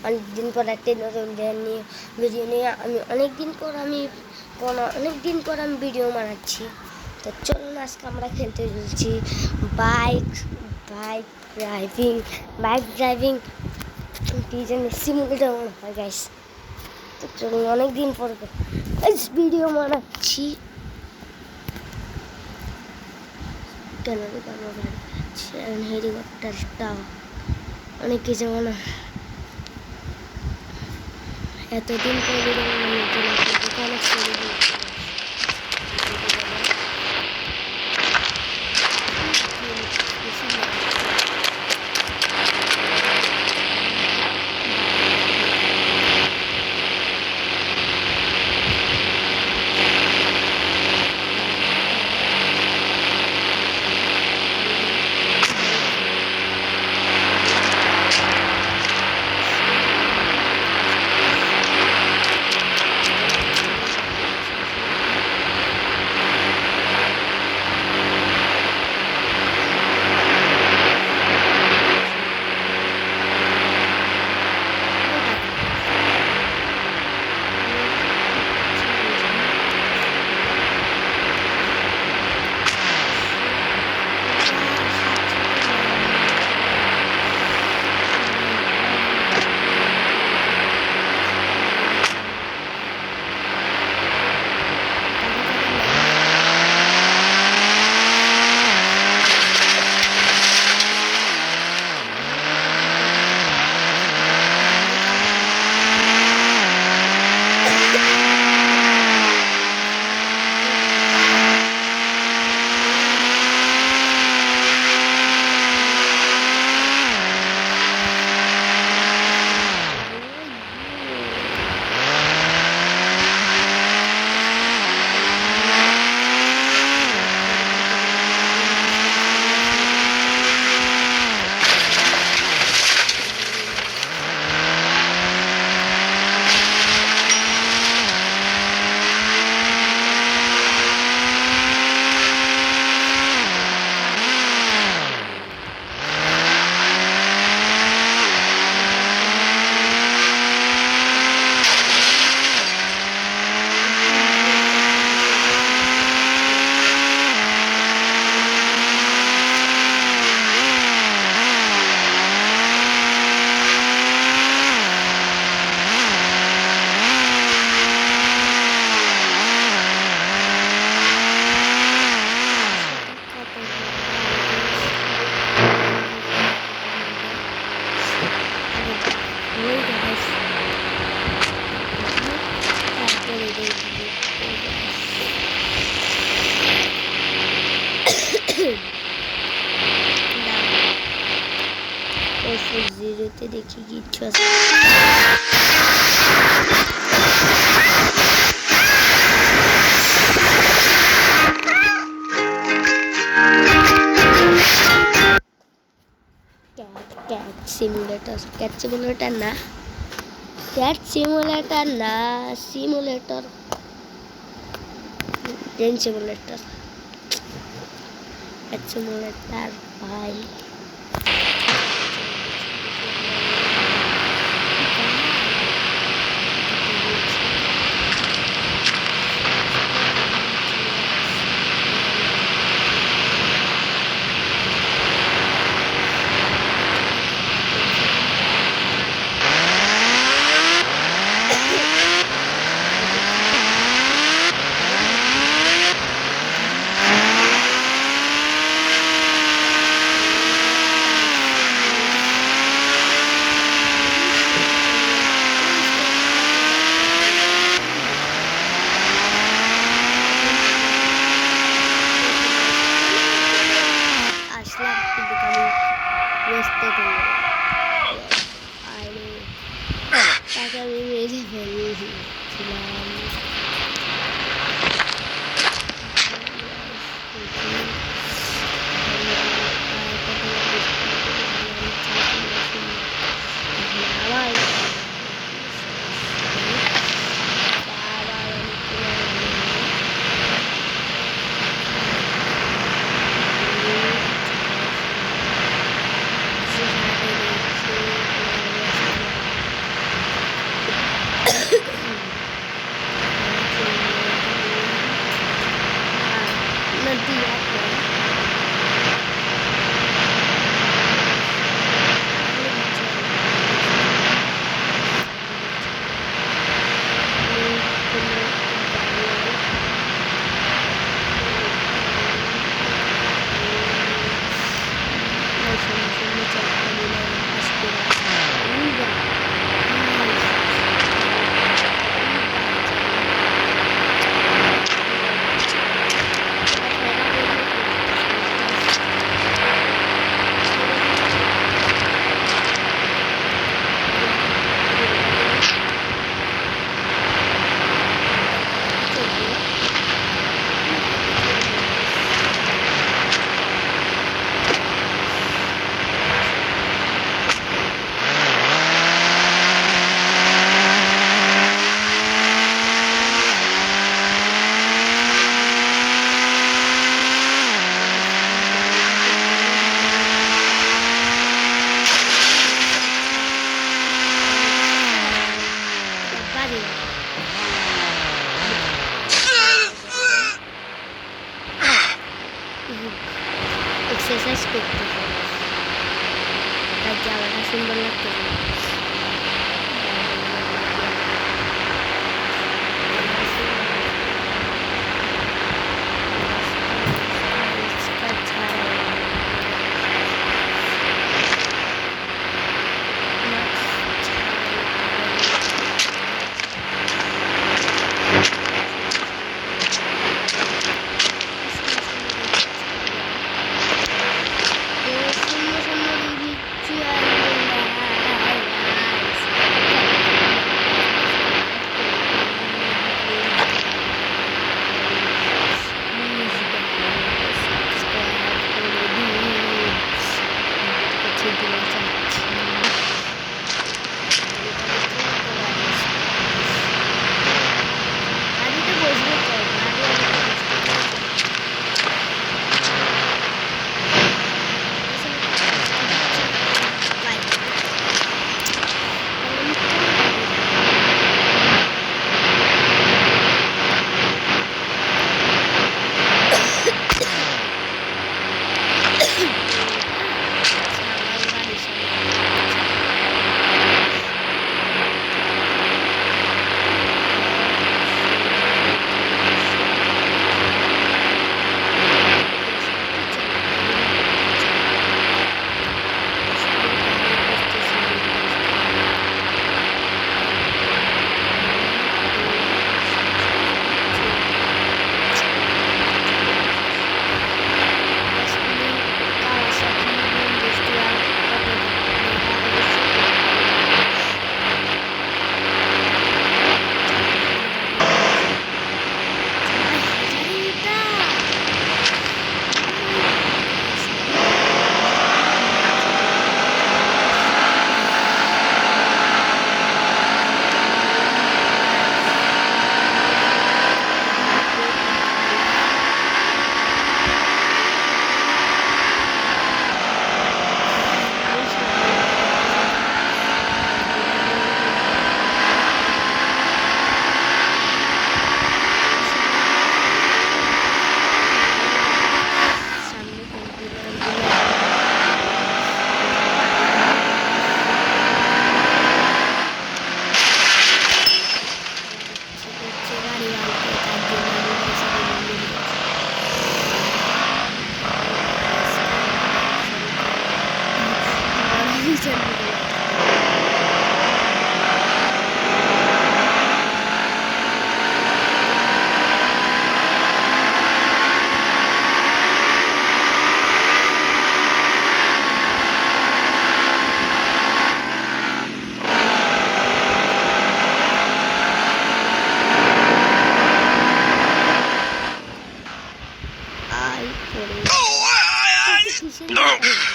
অনেক দিন পর একটা নতুন ভিডিও নিয়ে আমি অনেক দিন পর আমি ভিডিও বানাচ্ছি। তো চলুন আজকে আমরা খেলতে চলছি বাইক ড্রাইভিং কি জানি সিমুলেটর মনে হয় গাইস। তো চলুন অনেক দিন পর ভিডিও বানাচ্ছি। কেন হেলিকপ্টারটা অনেক কিছু মনে এতদিন পর ভিডিও বানাচ্ছি। জিরোতে দেখি কিচ্ছু আছে। ক্যাট সিমুলেটর না simulator train simulator cat simulator ভাই। তাকে আমি মেরে ফেলেছিলাম।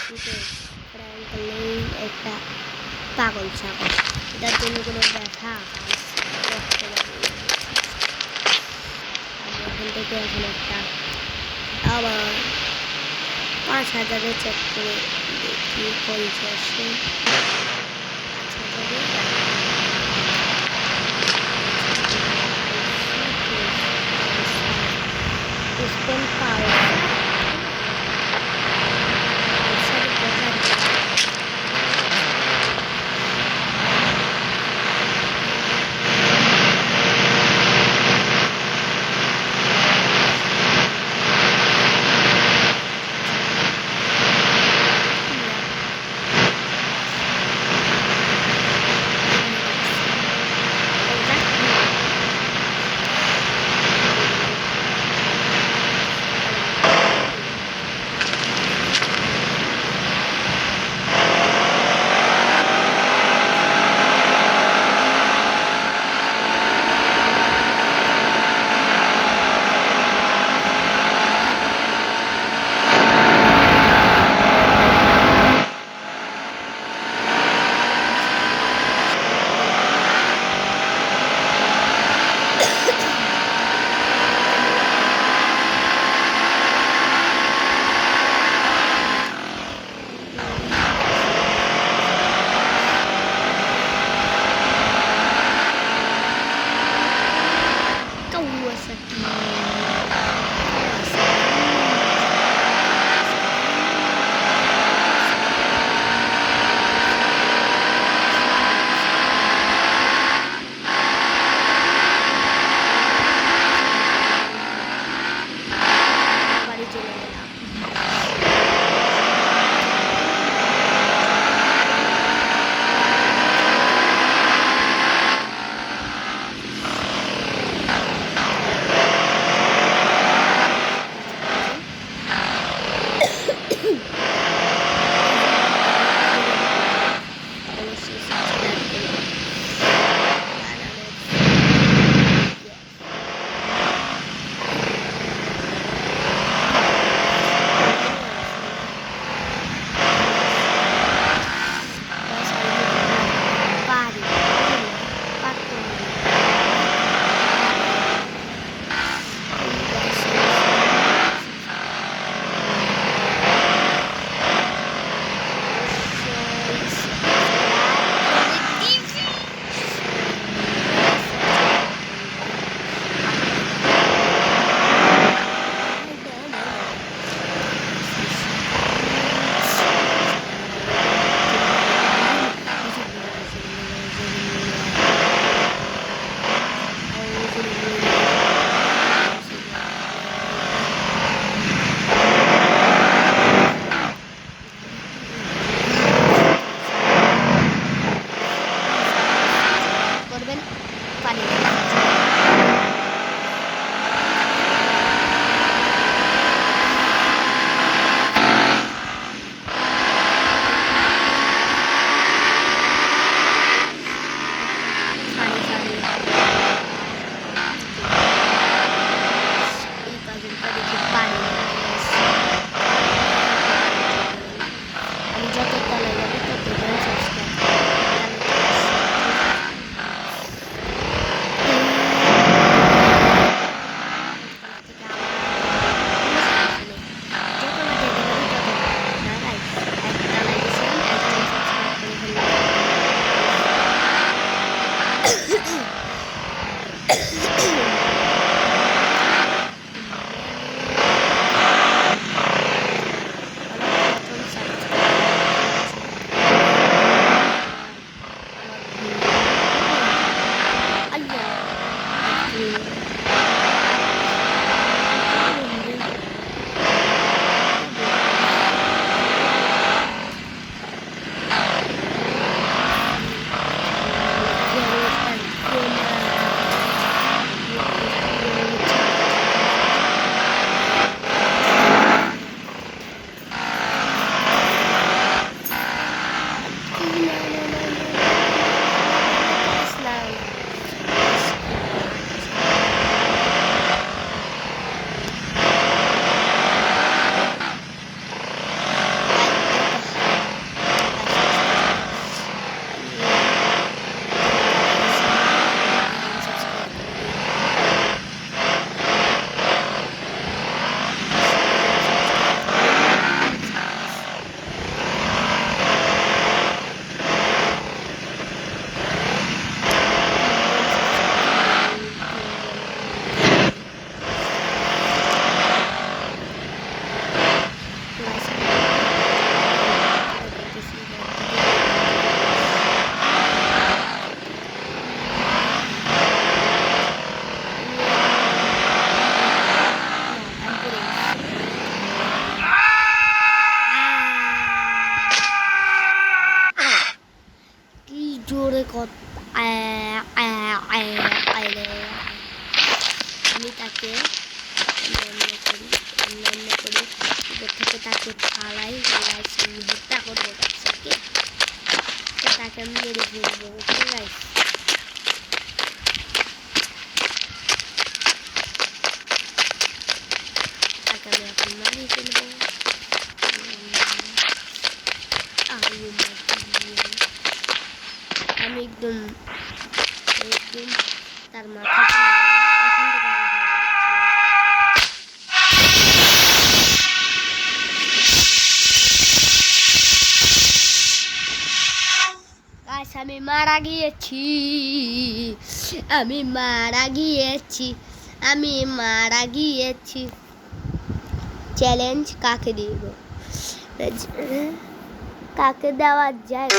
কিন্তু প্র্যাঙ্ক করলেই একটা পাগল ছাগল, এটার জন্য কোনো ব্যথা করতে পারি না। আমি এখান থেকে এখন একটা আবার 5,000-এ চেক করে দেখি 50-এ 5,000 spend power. জোরে কত আমি তাকে অন্যান্য করি থেকে তাকে ফালাই হত্যা করবো তাকে আমি মেরে ফেলবো। ওকে গাইস, তাকে আমি এখন মারিয়ে ফেলবো। আমি একদম তার মাথা এখান থেকে আমি মারা গিয়েছি, আমি মারা গিয়েছি, আমি মারা গিয়েছি। চ্যালেঞ্জ কাকে দিব, কাকে দেওয়া যায়?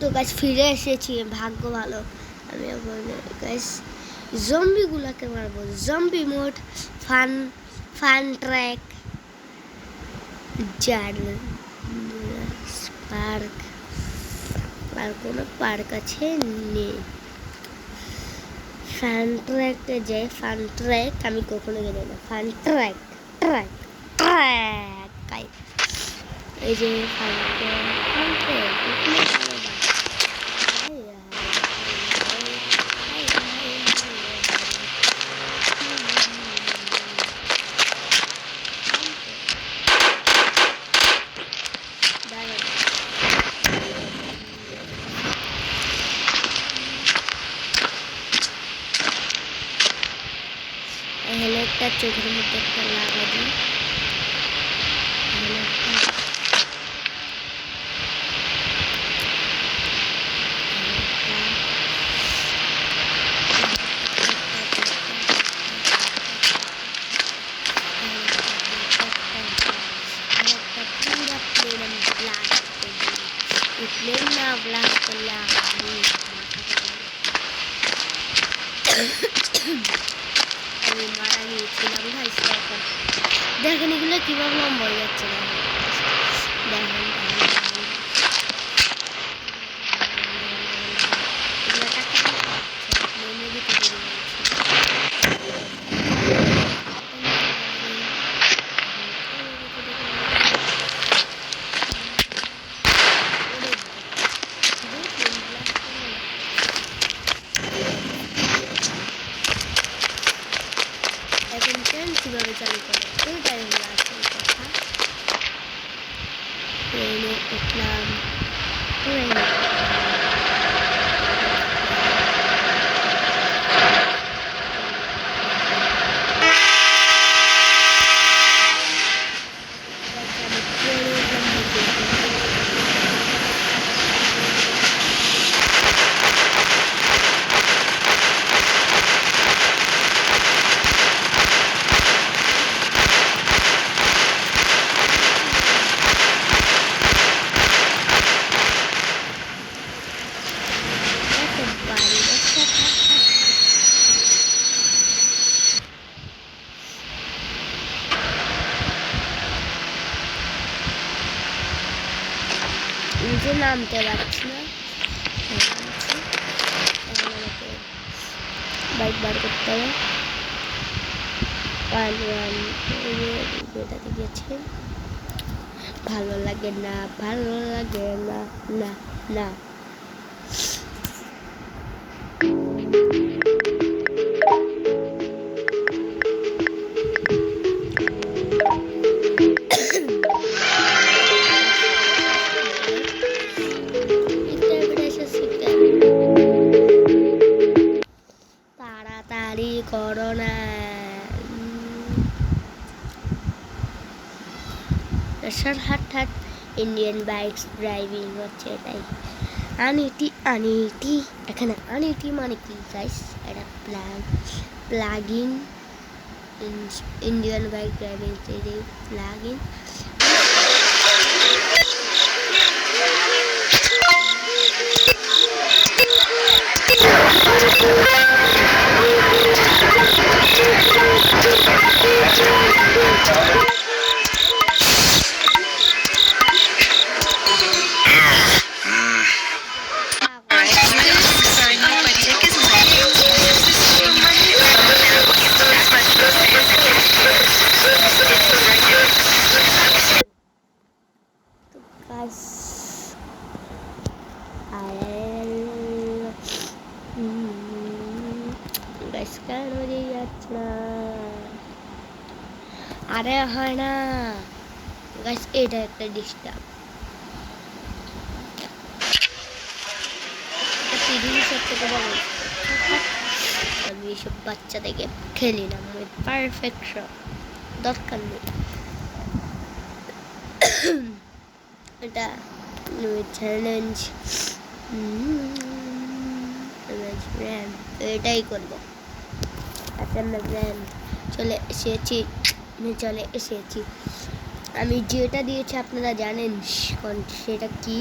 তো গাছ ফিরে এসেছি, ভাগ্য ভালো। আমি গাছ জম্বিগুলাকে মারবো। Zombie mode, fun track, park. আর কোনো পার্ক আছে নেই। ফান ট্র্যাকে যাই। ফান ট্র্যাক আমি কখনো গেলে না। ফান ট্র্যাক ট্র্যাক ট্র্যাক এই যে ফান ট্র্যাক হেলেকটা চোখের মধ্যে একটা লাগা দিই। প্লেন না ব্লাস্ট করলে আমি মারা গিয়েছিলাম ভাই। দেখেন এগুলো কিভাবে লম্বা হয়ে যাচ্ছে। দেখেন কিভাবে চালু করে, এইটাই হলো আসল কথা। ট্রেনে উঠলাম, ট্রেনে নিজে নামতে পারছি না। বাইক বার করতে হবে। বেটাতে গেছে, ভালো লাগে না, ভালো লাগে না, না না। তাড়াতাড়ি করো না। হঠাৎ ইন্ডিয়ান বাইক ড্রাইভিং হচ্ছে, এটাই আনিটি আনিটি। এখানে আনিটি মানে কি গাইস? এটা plug in Indian bike driving plug in. আরে হয় না গাইস, এটা একটা ডিস্টার্ব। আমি এসব বাচ্চাদেরকে খেলি না, আমি পারফেক্ট দরকার নেই। এটা চ্যালেঞ্জ র্যাম, এটাই করবো। আচ্ছা আমরা র্যাম চলে এসেছি, আমি যেটা দিয়েছি আপনারা জানেন সেটা কি,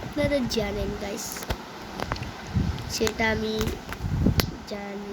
আপনারা জানেন গাইস, সেটা আমি জানি।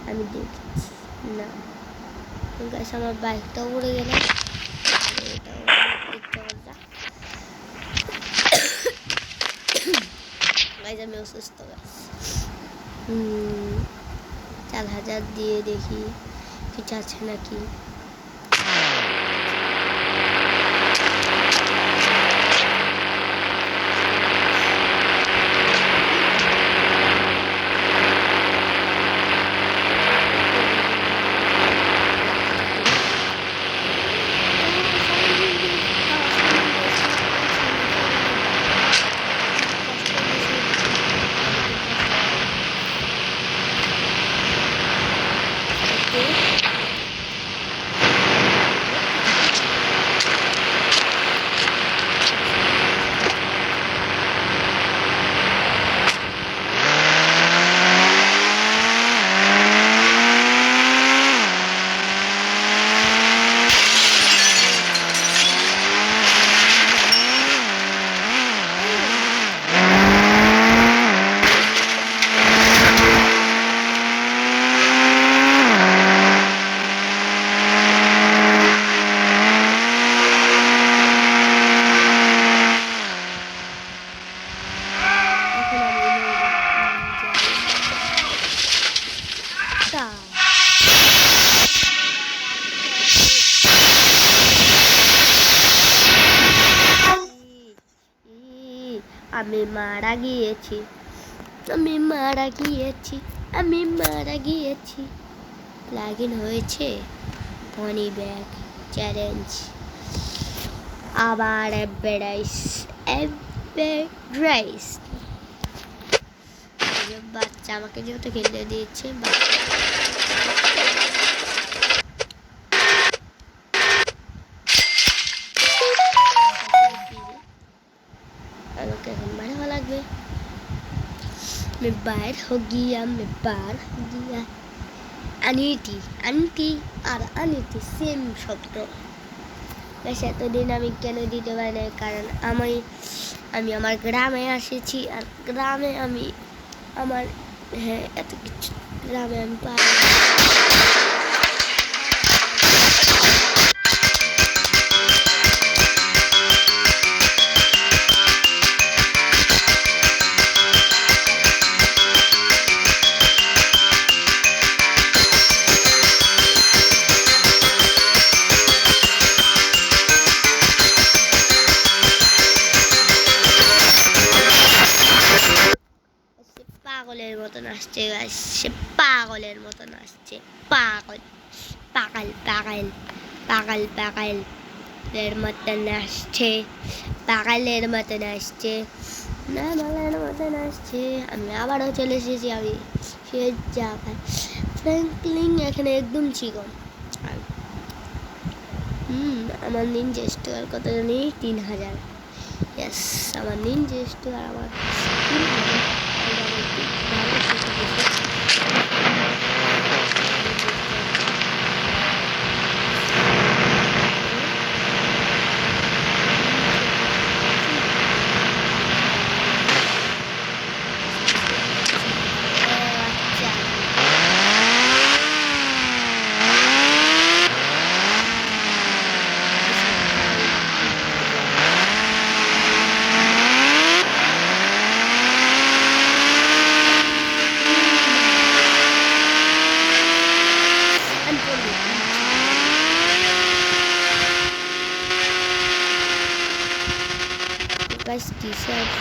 আমি দেখছি না গাইস, আমার বাইকটা উড়ে গেল। গাইস আমি অসুস্থ গাইস। 4000 দিয়ে দেখি কিছু আছে নাকি। আমি মারা গিয়েছি, প্লাগ ইন হয়েছে। পনি ব্যাগ চ্যালেঞ্জ আবার বাচ্চা আমাকে যেহেতু খেলতে দিয়েছে, আমাকে এখন বাইরে হওয়া লাগবে। मैं बाहर हो गया, আনিটি আর আনিটি সেম শব্দ। বেশ এতদিন আমি কেন দিতে পারি না, কারণ আমি আমার গ্রামে এসেছি, আর গ্রামে আমি আমার এত কিছু গ্রামে আমি পাই। পাগলের মতন আসছে গাইস, সে পাগল। পাগলের মতন আসছে, পাগল পাগল পাগল পাগল পাগল এর মতন আসছে, পাগলের মতন আসছে, না পাগলের মতন আসছে। আমি আবারও চলে এসেছি, আমি সে জায়গায় ফ্র্যাঙ্কলিন এখানে একদম চিকন। আর আমার নিনজা স্টোর কত জানি 3000। ইয়েস, আমার নিনজা স্টোর আমার 3000। Guys, t-shirt.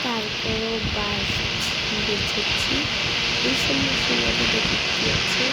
তারপরও বাস দেখেছি, এই সময় সিনেমাটা দেখতে আছে।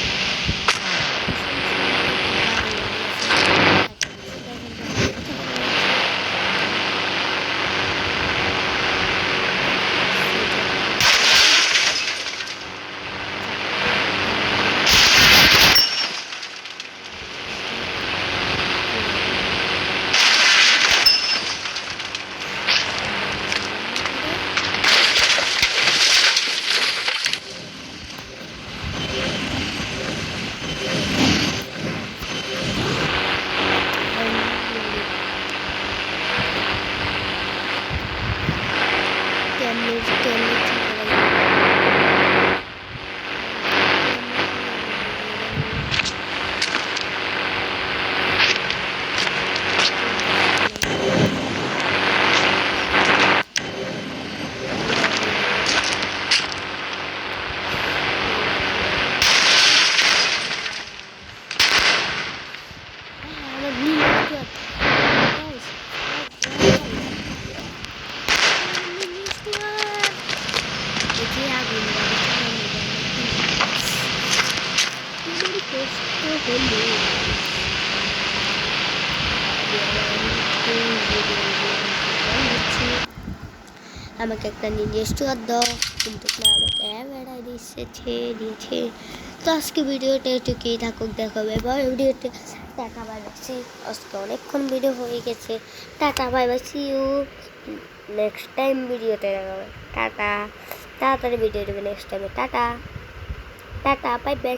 আমাকে একটা নির্দিষ্ট দাও, কিন্তু না, আমাকে বেড়াই দিয়েছে। তো আজকে ভিডিওটা এটুকুই থাকুক, দেখাবে বা ভিডিওতে টাটা বাই বাই। আজকে অনেকক্ষণ ভিডিও হয়ে গেছে। Tata bye bye, see you next time ভিডিওতে দেখাবে। টাটা, তাড়াতাড়ি ভিডিও দেবে নেক্সট টাইমে। Tata tata bye by,